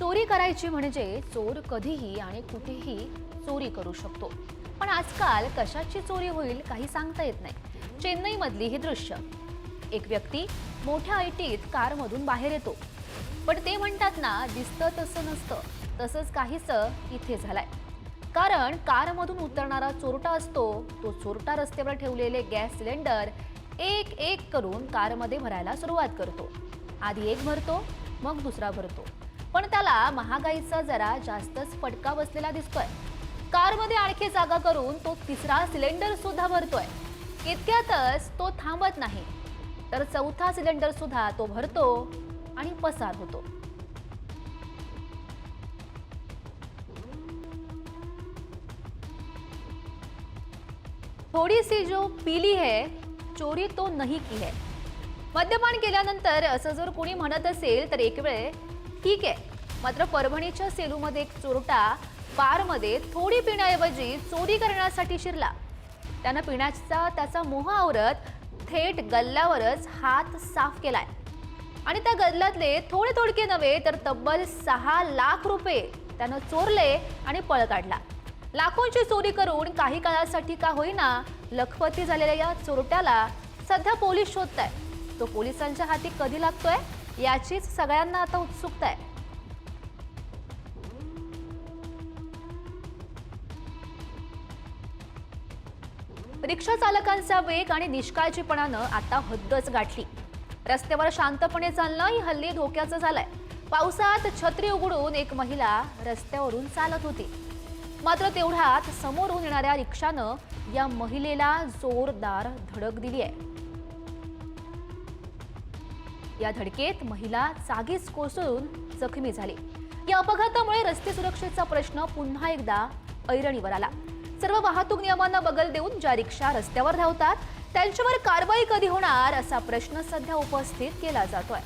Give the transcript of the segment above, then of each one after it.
चोरी करायची म्हणजे चोर कधीही आणि कुठेही चोरी करू शकतो. पण आजकाल कशाची चोरी होईल काही सांगता येत नाही. चेन्नईमधली ही दृश्य. एक व्यक्ती मोठ्या ऐटीत कारमधून बाहेर येतो. पण ते म्हणतात ना, दिसतं तसं नसतं. तसंच काहीसं इथे झालंय. कारण कारमधून उतरणारा चोरटा असतो, तो चोरटा रस्त्यावर ठेवलेले गॅस सिलेंडर एक एक करून कारमध्ये भरायला सुरुवात करतो. आधी एक भरतो, मग दुसरा भरतो. पण त्याला महागाईचा जरा जास्तच फटका बसलेला दिसतोय. कारमध्ये आणखी जागा करून तो तिसरा सिलेंडर सुद्धा भरतोय. इतक्यातच तो थांबत नाही, तर चौथा सिलेंडर सुद्धा तो भरतो आणि पसार होतो. थोडी सी जो पीली है, चोरी तो नहीं की है. मद्यपान केल्यानंतर असं जर कोणी म्हणत असेल तर एक वेळ ठीक आहे. मात्र परभणीच्या सेलूमध्ये एक चोरटा बारमध्ये थोडी पिण्याऐवजी चोरी करण्यासाठी शिरला. त्यानं पिण्याचा त्याचा मोह आवरत थेट गल्ल्यावरच हात साफ केलाय आणि त्या गल्ल्यातले थोडे थोडके नव्हे तर तब्बल 6 लाख रुपये त्यानं चोरले आणि पळ काढला. लाखोंची चोरी करून काही काळासाठी का होईना लखपती झालेल्या या चोरट्याला सध्या पोलीस शोधताय. तो पोलिसांच्या हाती कधी लागतोय याचीच सगळ्यांना आता उत्सुकता आहे. रिक्षा चालकांचा वेग आणि निष्काळजीपणानं आता हद्दच गाठली. रस्त्यावर शांतपणे चालणं ही हल्ली धोक्याचं झालंय. पावसात छत्री उघडून एक महिला रस्त्यावरून चालत होती. मात्र तेवढ्यात समोरून येणाऱ्या रिक्षानं या महिलेला जोरदार धडक दिली आहे. या धडकेत महिला जागीच कोसळून जखमी झाली. या अपघातामुळे रस्ते सुरक्षेचा प्रश्न पुन्हा एकदा ऐरणीवर आला. सर्व वाहतूक नियमांना बगल देऊन ज्या रिक्षा रस्त्यावर धावतात त्यांच्यावर कारवाई कधी होणार असा प्रश्न सध्या उपस्थित केला जातोय.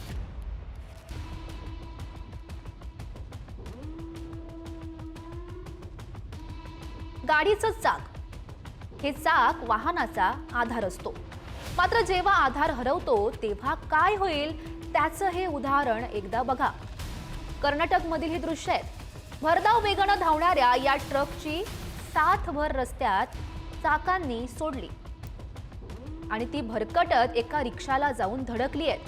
गाडीचं चाक, हे चाक वाहनाचा आधार असतो. मात्र जेव्हा आधार हरवतो तेव्हा काय होईल त्याचं हे उदाहरण एकदा बघा. कर्नाटकमधील ही दृश्य आहेत. भरधाव वेगानं धावणाऱ्या या ट्रकची साथभर रस्त्यात चाकांनी सोडली आणि ती भरकटत एका रिक्षाला जाऊन धडकली आहे.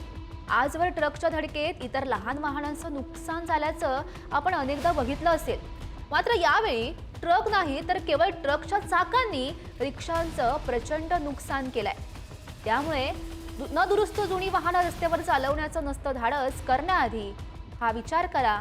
आजवर ट्रकच्या धडकेत इतर लहान वाहनांचं नुकसान झाल्याचं आपण अनेकदा बघितलं असेल. मात्र यावेळी ट्रक नाही तर केवळ ट्रकच्या चाकांनी रिक्षांचं प्रचंड नुकसान केलंय. त्यामुळे न दुरुस्त जुनी वाहनं रस्त्यावर चालवण्याचं नसतं धाडस करण्याआधी हा विचार करा